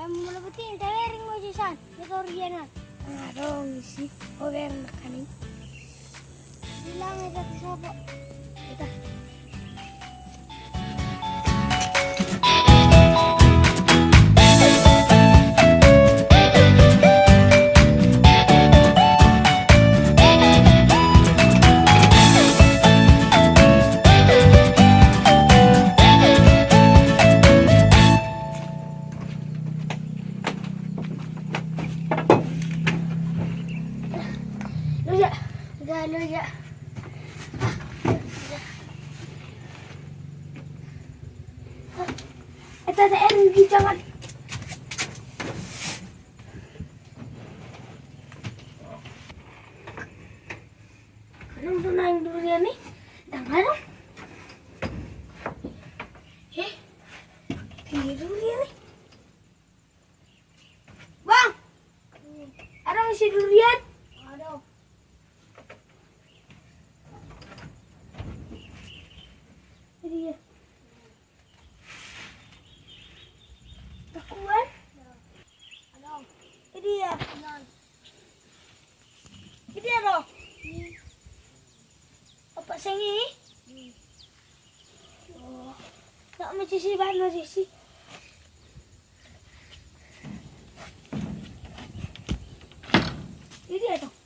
Mula betin tawering mo siya motor yan na. Dong si over na kani. Bilang ito sa po. Ito. Luya. Ito na energy jangan. Anong tunay yung durian nih? Tangan. Tinggi durian nih. Bang. Ada si durian? Ada. Ini ya. Takuan? Ano? Ini ya. Ini ya loh. Apa sengi? Oh. Nak macam si bahan macam si. Ini ya toh.